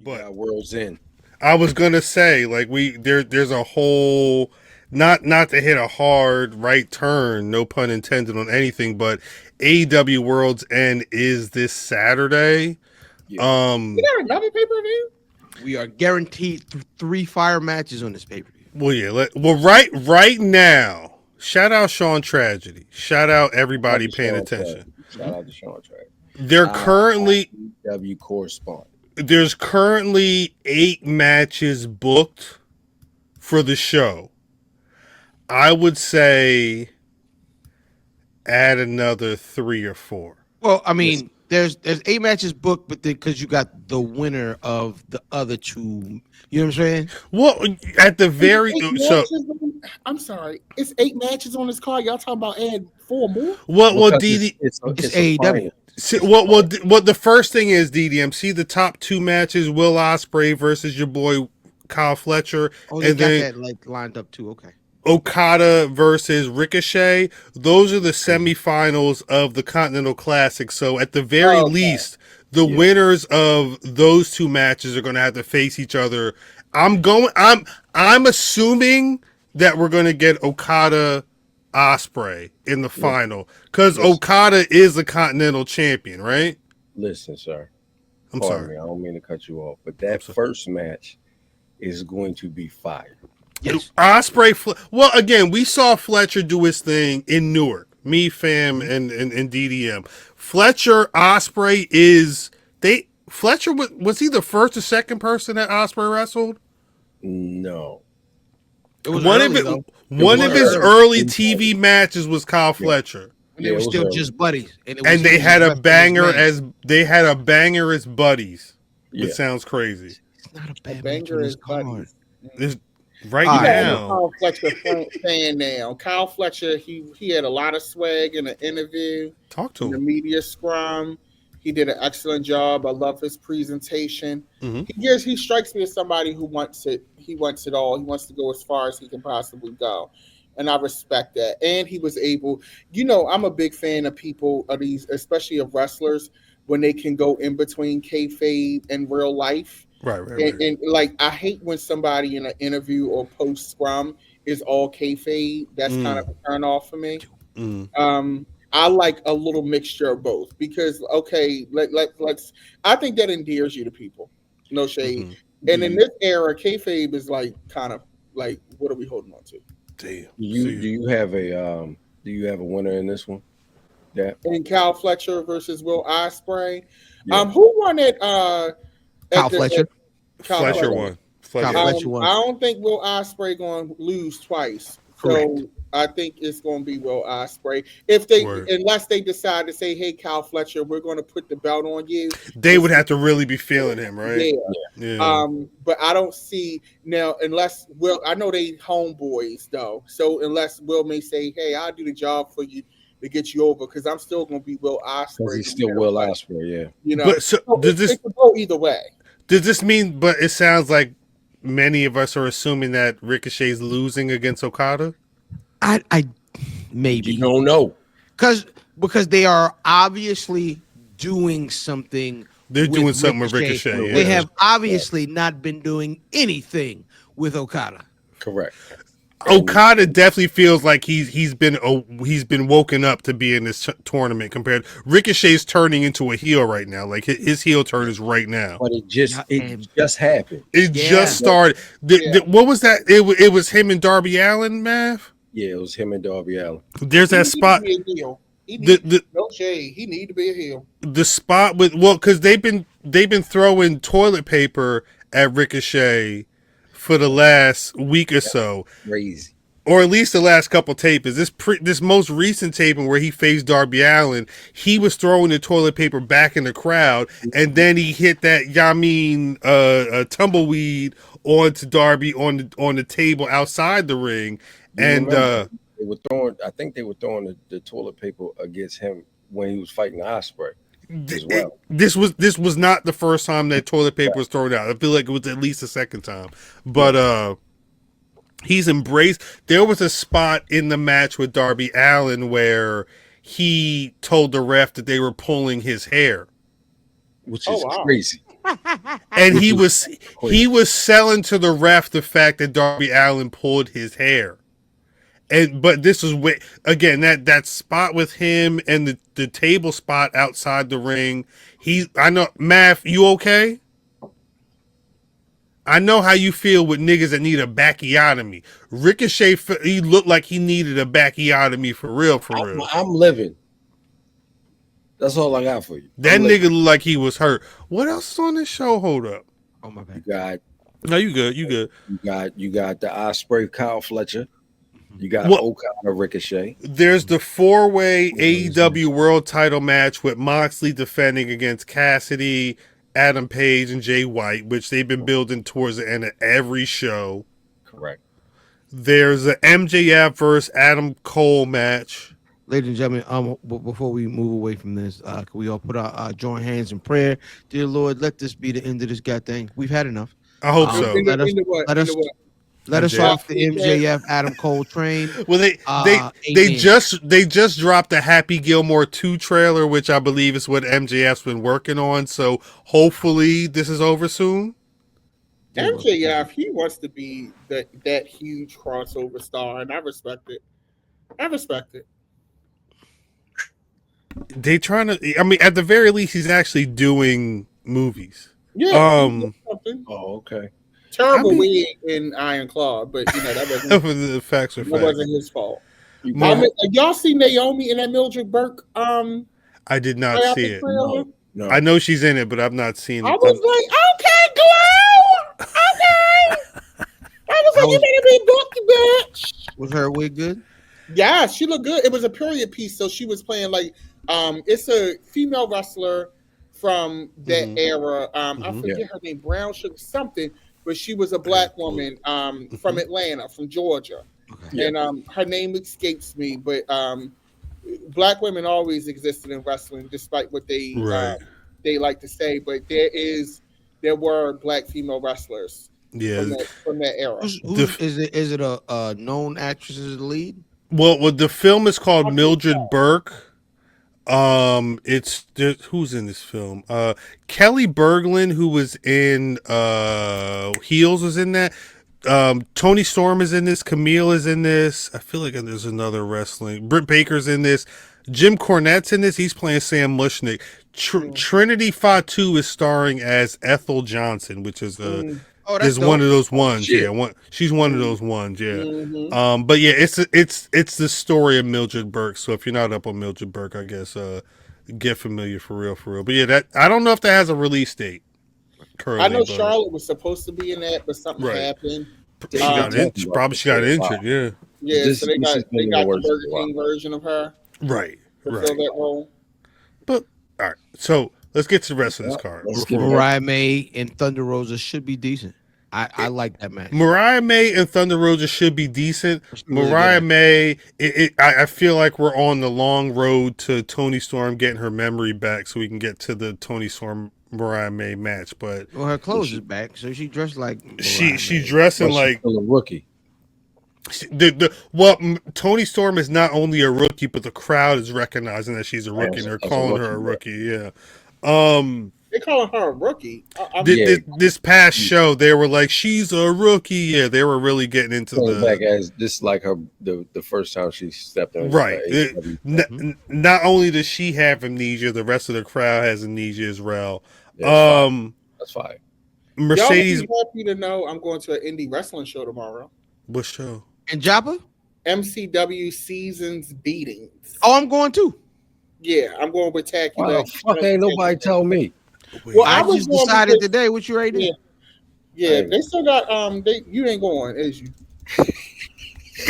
You But got World's End. I was gonna say, like there's a whole not to hit a hard right turn, no pun intended on anything, but AEW World's End is this Saturday. Yeah. You got another pay per view? We are guaranteed three fire matches on this pay per view. Well, yeah. Right now. Shout out Sean Tragedy. Shout out everybody paying attention. Shout out to Sean Tragedy. They're currently AEW correspondent. There's currently 8 matches booked for the show. I would say add another 3 or 4. Well, I mean, there's 8 matches booked, but because you got the winner of the other 2, you know what I'm saying? Well, at the very I'm sorry, it's 8 matches on this card. Y'all talking about add 4 more? Well, DD, it's AEW. What the first thing is, DDM, see the top 2 matches: Will Ospreay versus your boy Kyle Fletcher, Oh, and got then that like lined up too. Okay. Okada versus Ricochet. Those are the semifinals of the Continental Classic. So at the very least, the winners of those 2 matches are going to have to face each other. I'm assuming that we're going to get Okada Ospreay in the final because Okada is the Continental Champion, right? Listen, sir. I'm Pardon sorry. me, I don't mean to cut you off, but that first match is going to be fire. Yes. Ospreay. Well, again, we saw Fletcher do his thing in Newark. Me, fam, and DDM. Fletcher Ospreay Fletcher was he the first or second person that Ospreay wrestled? No. It was One of his early TV matches was Kyle Fletcher. And they were still just buddies. And they had a banger as buddies. Yeah. It sounds crazy. It's not a bad banger as buddies. This right now. Kyle Fletcher fan now. Kyle Fletcher, he had a lot of swag in the interview. Talk to in him. The media scrum. He did an excellent job. I love his presentation. Mm-hmm. He strikes me as somebody who wants it. He wants it all. He wants to go as far as he can possibly go. And I respect that. And he was able, I'm a big fan of people, of these, especially of wrestlers, when they can go in between kayfabe and real life. Right. And like, I hate when somebody in an interview or post scrum is all kayfabe. That's kind of a turn off for me. I like a little mixture of both because, let's. I think that endears you to people. No shade. Mm-hmm. And in this era, kayfabe is like kind of like, what are we holding on to? Damn. Do you have a winner in this one? Yeah. In Kyle Fletcher versus Will Ospreay. Yeah. Who won it? Kyle Fletcher. Fletcher won. I don't think Will Ospreay going to lose twice. Correct. So I think it's going to be Will Ospreay. Unless they decide to say, "Hey, Kyle Fletcher, we're going to put the belt on you." They would have to really be feeling him, right? Yeah. But I don't see now unless Will. I know they homeboys though. So unless Will may say, "Hey, I'll do the job for you to get you over," because I'm still going to be Will Ospreay. He's still Will Ospreay, yeah. But so does this it could go either way? Does this mean? But it sounds like many of us are assuming that Ricochet's losing against Okada. I maybe you don't know because they are obviously doing something. They're doing something with Ricochet. Yeah. They have obviously not been doing anything with Okada. Correct. Okada definitely feels like he's been woken up to be in this tournament. Compared, Ricochet's turning into a heel right now. Like his heel turn is right now. But it just happened. It just started. What was that? It was him and Darby Allin, Mav. Yeah, it was him and Darby Allin. There's that spot. No shade. He need to be a heel. The spot because they've been throwing toilet paper at Ricochet for the last week or so. Crazy. Or at least the last couple tapings. This most recent taping where he faced Darby Allin, he was throwing the toilet paper back in the crowd, and then he hit that tumbleweed onto Darby on the table outside the ring. And they were throwing. I think they were throwing the toilet paper against him when he was fighting Ospreay. Well. This was not the first time that toilet paper was thrown out. I feel like it was at least the second time. But he's embraced. There was a spot in the match with Darby Allin where he told the ref that they were pulling his hair, which is crazy. and he was selling to the ref the fact that Darby Allin pulled his hair. But this is again that spot with him and the table spot outside the ring. I know, Math, you okay? I know how you feel with niggas that need a bacchiotomy. Ricochet, he looked like he needed a bacchiotomy for real, I'm living. That's all I got for you. That nigga looked like he was hurt. What else is on this show? Hold up. Oh my bad. No, you good. You good. You got the Ospreay Kyle Fletcher. You got Okada Ricochet. There's the 4-way AEW World Title match with Moxley defending against Cassidy, Adam Page, and Jay White, which they've been building towards the end of every show. Correct. There's the MJF versus Adam Cole match. Ladies and gentlemen, before we move away from this, can we all put our joint hands in prayer? Dear Lord, let this be the end of this goddamn thing. We've had enough. I hope so. Let us off the MJF Adam Cole train. Well, they just dropped the Happy Gilmore 2 trailer, which I believe is what MJF's been working on. So hopefully this is over soon. MJF, he wants to be that huge crossover star, and I respect it. They trying to. I mean, at the very least, he's actually doing movies. Yeah. Oh, okay. Terrible wig in Iron Claw, but that wasn't the facts are that facts. wasn't his fault. Y'all see Naomi in that Mildred Burke? I did not see it. No. I know she's in it, but I've not seen it. I was like, okay, girl, okay. I was like, you better be booky, bitch. Was her wig good? Yeah, she looked good. It was a period piece, so she was playing like it's a female wrestler from that era. I forget her name, Brown Sugar something, but she was a black woman from Atlanta, from Georgia. Okay. And her name escapes me, but black women always existed in wrestling, despite what they like to say. But there were black female wrestlers from that era. Is it a known actress as the lead? Well, the film is called Mildred Burke. Who's in this film? Kelly Berglund, who was in Heels, was in that. Tony Storm is in this. Camille is in this. I feel like there's another wrestling. Britt Baker's in this. Jim Cornette's in this. He's playing Sam Mushnick. Trinity Fatu is starring as Ethel Johnson, which is is one of those ones. Shit. Yeah, she's one of those ones. Yeah. Mm-hmm. But yeah, it's the story of Mildred Burke. So if you're not up on Mildred Burke, I guess get familiar for real. But yeah, that I don't know if that has a release date. Currently, I know Charlotte was supposed to be in that, but something happened. She got injured. Yeah. Yeah, so they got the Burger King version of her. Right. To fill that role. But all right, so let's get to the rest of this card. Mariah May and Thunder Rosa should be decent. I like that match. Mariah May and Thunder Rosa should be decent. Mariah May, I feel like we're on the long road to Toni Storm getting her memory back, so we can get to the Toni Storm Mariah May match. But her clothes is back, so she dressed like she's dressing like a rookie. Toni Storm is not only a rookie, but the crowd is recognizing that she's a rookie, and they're calling her a rookie. Yeah. They calling her a rookie. This past show, they were like, "She's a rookie." Yeah, they were really getting into back as this like her the first time she stepped on. Right. Not only does she have amnesia, the rest of the crowd has amnesia as well. That's fine. Mercedes. Y'all be happy to know I'm going to an indie wrestling show tomorrow. What show? In Joppa? MCW Seasons Beatings. Oh, I'm going too. Yeah, I'm going with Tacky. Wow, fuck ain't nobody tell me. Well, I just decided today. What you ready? Yeah, they still got you ain't going, is you?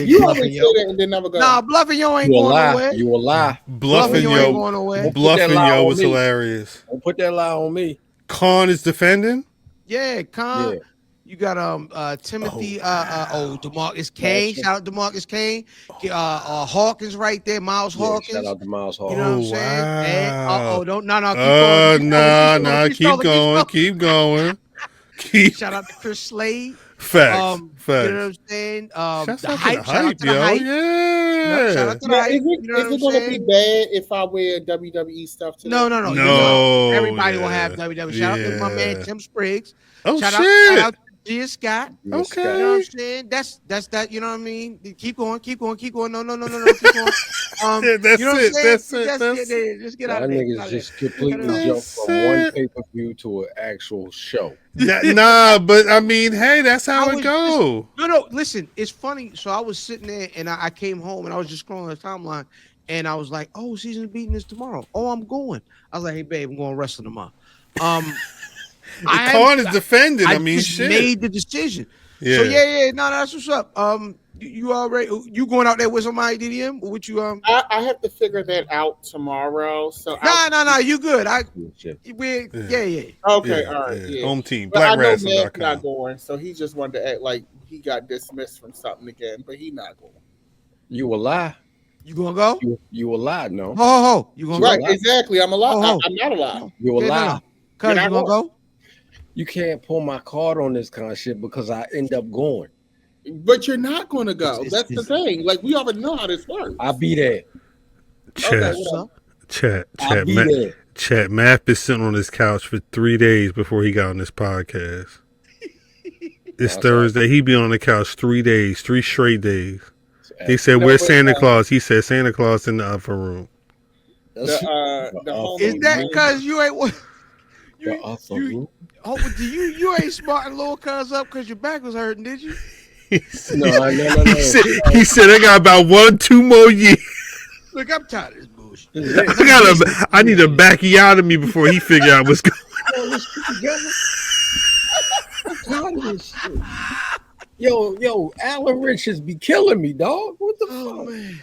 You always say that and then never go. Nah, Bluffing Yo ain't going nowhere. You a lie. Bluffing Yo ain't going nowhere. Bluffing Yo was hilarious. Don't put that lie on me. Khan is defending? Yeah, Khan. Yeah. You got Timothy DeMarcus Kane. Shout out to DeMarcus Kane. Hawkins right there, Miles Hawkins. Shout out to Miles Hawkins. You know what I'm saying? Wow. And, keep going. Keep going. Shout out to Chris Slade. Facts. You know what I'm saying? Shouts The out to hype. the Shout out hype, to the yo. hype. Yeah. Shout out to the Now, hype. You know what is I'm it gonna be saying? bad if I wear WWE stuff today? No. No. Everybody will Yeah. have WWE. Shout out to my man Yeah. Tim Spriggs. Oh Shout shit. out to Gia Scott. Yes, You know what Okay. I'm saying? That's that. You know what I mean? Keep going. Keep going. Keep going. No. Keep going. Yeah, that's You know what I'm it. saying? That's it. Just That's get it. there. Just get Y'all out of there. Get niggas out of there. just completely That's jumped from one pay-per-view to an actual show. Nah, but I mean, hey, that's how I it was go. No. Listen, it's funny. So I was sitting there and I came home and I was just scrolling the timeline and I was like, "Oh, season beating is tomorrow. Oh, I'm going." I was like, "Hey, babe, I'm going wrestling tomorrow." Khan is defending. I mean, just shit. made the decision. Yeah. So yeah. No, that's what's up. You already going out there with somebody DDM? Or what you I have to figure that out tomorrow. So No. You good? Shit. Yeah. Okay, Yeah, all right, yeah. Home team. But I know Matt's not BlackWrestling.com. going, so he just wanted to act like he got dismissed from something again, but he not going. You a lie. You gonna go? You a lie, no. Ho. You gonna Right, go? exactly. I'm a lot. Oh, I'm not a lot. You a lie. Cuz You're you not gonna go? You can't pull my card on this kind of shit because I end up going. But you're not going to go. It's- That's the thing. Like we already know how this works. I'll be there. Chat, Okay, I'll be there. Chat. Matt been sitting on his couch for 3 days before he got on this podcast. It's Thursday. He been on the couch 3 days, 3 straight days. He said, "Where's Santa Claus?" He said, "Santa Claus in the upper room." the homie- Is that because you ain't what? The upper room? You ain't smarting little cuz up because your back was hurting, did you? No. He said, "I got about 1-2 more years. Look, I'm tired of this bullshit. I need a backiotomy before he figure out what's going." Yo, Alan Richards be killing me, dog. What the fuck? Man.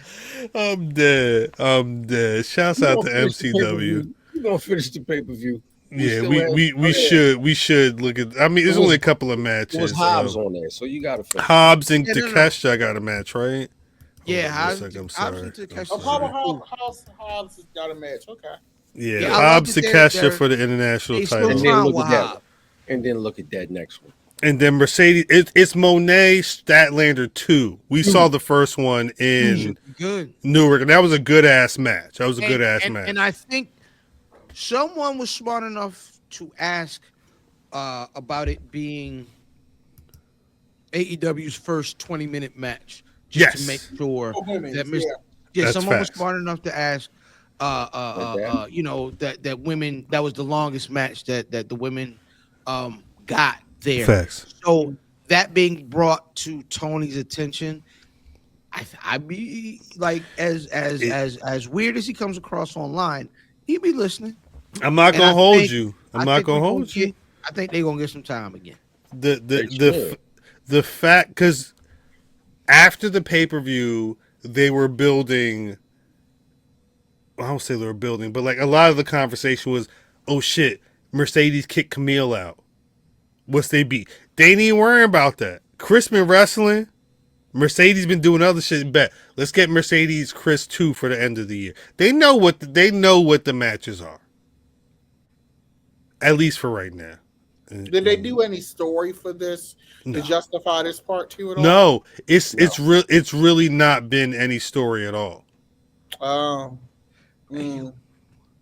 I'm dead. Shouts out to MCW. You gonna finish the pay-per-view? Yeah, we should look at. I mean, there's only a couple of matches. It was Hobbs on there, so you gotta finish. Hobbs and Takeshita got a match, right? Yeah, Hobbs I'm sorry. and Takeshita. Hobbs has got a match. Okay. Yeah, Hobbs Takeshita for the international title. And then look at that. And then look at that next one. And then Mercedes, it's Monet Statlander 2. We saw the first one in Newark, and that was a good ass match. Match. And I think someone was smart enough to ask about it being AEW's first 20-minute match, just to make sure that someone was smart enough to ask. You know that women, that was the longest match that the women got there. Facts. So that being brought to Tony's attention, I be like, as weird as he comes across online, he be listening. I'm not gonna hold you. I'm not gonna hold you. I think they're gonna get some time again. The fact, because after the pay-per-view they were building. I don't say they were building, but like a lot of the conversation was, oh shit, Mercedes kicked Camille out. What's they beat? They ain't even worrying about that. Chris been wrestling. Mercedes been doing other shit. Bet let's get Mercedes Chris 2 for the end of the year. They know what the matches are. At least for right now. Did they do any story for this to justify this part 2 at all? No, it's really not been any story at all.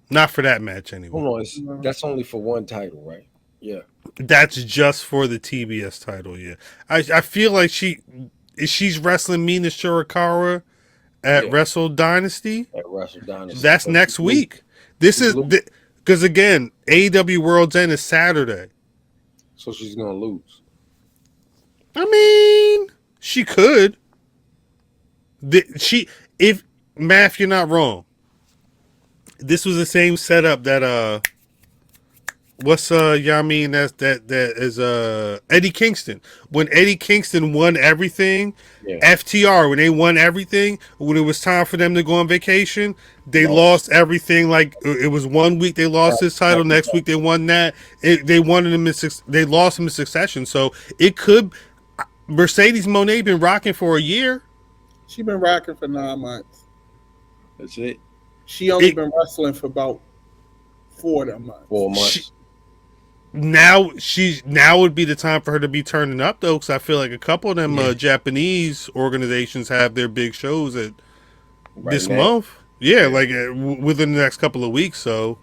Not for that match anyway. Hold on, that's only for one title, right? Yeah. That's just for the TBS title, yeah. I feel like she's wrestling Mina Shirakawa at Wrestle Dynasty. At Wrestle Dynasty. That's next week. This is because again, AEW World's End is Saturday. So she's gonna lose. I mean, she could. If Math, you're not wrong. This was the same setup that that is Eddie Kingston. When Eddie Kingston won everything, FTR, when they won everything, when it was time for them to go on vacation, they lost everything. Like it was 1 week they lost his title, next week they won that. They wanted him they lost him in succession. So it could. Mercedes Moné been rocking for a year. She been rocking for 9 months. That's it. She only been wrestling for about 4 of them months. 4 months. now would be the time for her to be turning up though, because I feel like a couple of them Japanese organizations have their big shows this month. Yeah, like within the next couple of weeks. So,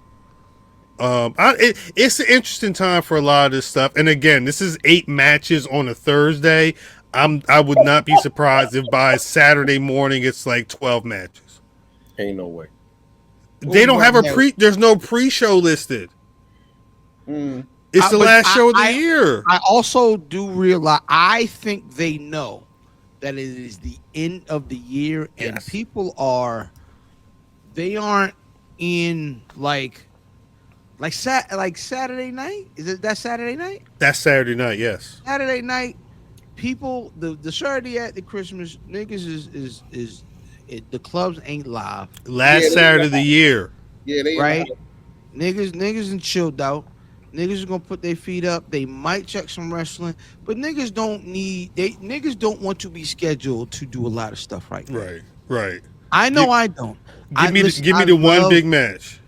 it's an interesting time for a lot of this stuff. And again, this is 8 matches on a Thursday. I would not be surprised if by Saturday morning it's like 12 matches. Ain't no way. They don't have there's no pre-show listed. It's the last show of the year. I also do realize, I think they know that it is the end of the year, and people aren't in like Saturday night. Is it that Saturday night? That's Saturday night. Yes. Saturday night. People, the Saturday at the Christmas niggas is the clubs ain't live. Last Saturday of the year. Yeah, they right. Niggas and chilled out. Niggas are gonna put their feet up. They might check some wrestling, but niggas don't want to be scheduled to do a lot of stuff right now. Right. I know I don't. Give me the one big match.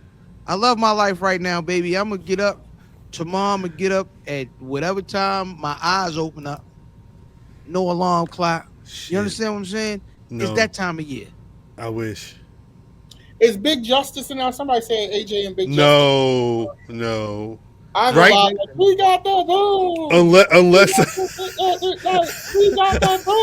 I love my life right now, baby. I'm gonna get up tomorrow. I'm gonna get up at whatever time my eyes open up. No alarm clock. Shit. You understand what I'm saying? No. It's that time of year. I wish. Is Big Justice in now? Somebody said AJ and Big Justice. No. I'm right. We got the boom. Unless we got the boom.